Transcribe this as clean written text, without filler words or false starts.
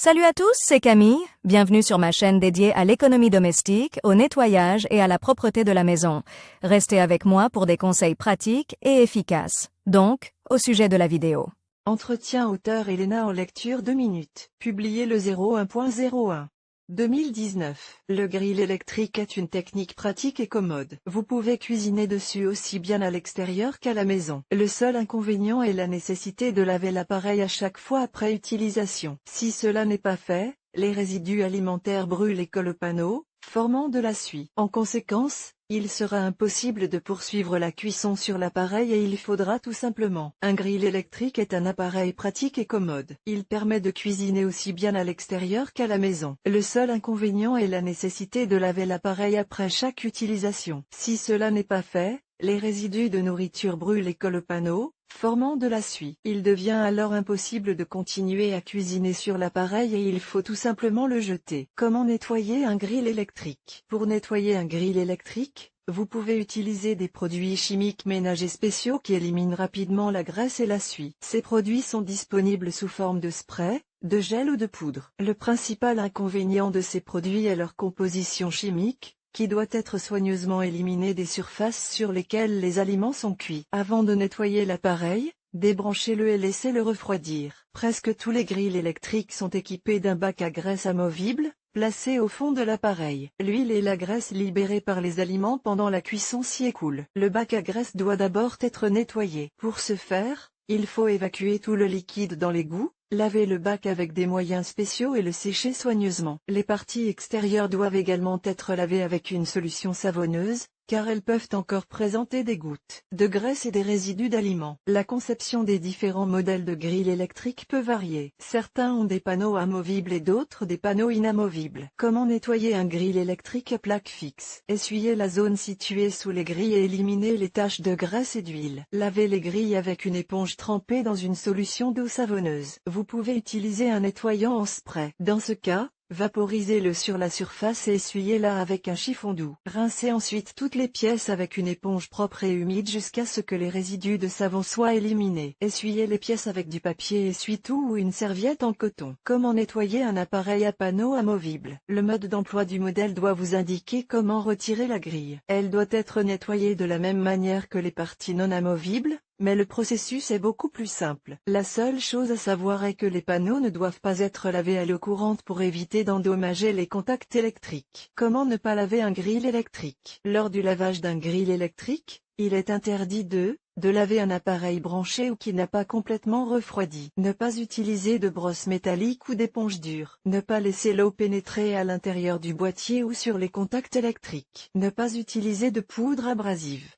Salut à tous, c'est Camille. Bienvenue sur ma chaîne dédiée à l'économie domestique, au nettoyage et à la propreté de la maison. Restez avec moi pour des conseils pratiques et efficaces. Donc, au sujet de la vidéo. Entretien auteur Elena en lecture 2 minutes. Publié le 01.01. 2019. Le grill électrique est une technique pratique et commode. Vous pouvez cuisiner dessus aussi bien à l'extérieur qu'à la maison. Le seul inconvénient est la nécessité de laver l'appareil à chaque fois après utilisation. Si cela n'est pas fait, les résidus alimentaires brûlent et collent au panneau, formant de la suie. En conséquence, il sera impossible de poursuivre la cuisson sur l'appareil et il faudra tout simplement. Un grill électrique est un appareil pratique et commode. Il permet de cuisiner aussi bien à l'extérieur qu'à la maison. Le seul inconvénient est la nécessité de laver l'appareil après chaque utilisation. Si cela n'est pas fait, les résidus de nourriture brûlent et collent au panneau, formant de la suie. Il devient alors impossible de continuer à cuisiner sur l'appareil et il faut tout simplement le jeter. Comment nettoyer un grill électrique? Pour nettoyer un grill électrique, vous pouvez utiliser des produits chimiques ménagers spéciaux qui éliminent rapidement la graisse et la suie. Ces produits sont disponibles sous forme de spray, de gel ou de poudre. Le principal inconvénient de ces produits est leur composition chimique, qui doit être soigneusement éliminée des surfaces sur lesquelles les aliments sont cuits. Avant de nettoyer l'appareil, débranchez-le et laissez-le refroidir. Presque tous les grilles électriques sont équipés d'un bac à graisse amovible, placé au fond de l'appareil. L'huile et la graisse libérée par les aliments pendant la cuisson s'y écoulent. Le bac à graisse doit d'abord être nettoyé. Pour ce faire, il faut évacuer tout le liquide dans l'égout, laver le bac avec des moyens spéciaux et le sécher soigneusement. Les parties extérieures doivent également être lavées avec une solution savonneuse, car elles peuvent encore présenter des gouttes de graisse et des résidus d'aliments. La conception des différents modèles de grilles électriques peut varier. Certains ont des panneaux amovibles et d'autres des panneaux inamovibles. Comment nettoyer un grill électrique à plaque fixe? Essuyez la zone située sous les grilles et éliminez les taches de graisse et d'huile. Lavez les grilles avec une éponge trempée dans une solution d'eau savonneuse. Vous pouvez utiliser un nettoyant en spray. Dans ce cas, vaporisez-le sur la surface et essuyez-la avec un chiffon doux. Rincez ensuite toutes les pièces avec une éponge propre et humide jusqu'à ce que les résidus de savon soient éliminés. Essuyez les pièces avec du papier essuie-tout ou une serviette en coton. Comment nettoyer un appareil à panneau amovible? Le mode d'emploi du modèle doit vous indiquer comment retirer la grille. Elle doit être nettoyée de la même manière que les parties non amovibles, mais le processus est beaucoup plus simple. La seule chose à savoir est que les panneaux ne doivent pas être lavés à l'eau courante pour éviter d'endommager les contacts électriques. Comment ne pas laver un grill électrique? Lors du lavage d'un grill électrique, il est interdit de laver un appareil branché ou qui n'a pas complètement refroidi. Ne pas utiliser de brosse métallique ou d'éponge dure. Ne pas laisser l'eau pénétrer à l'intérieur du boîtier ou sur les contacts électriques. Ne pas utiliser de poudre abrasive.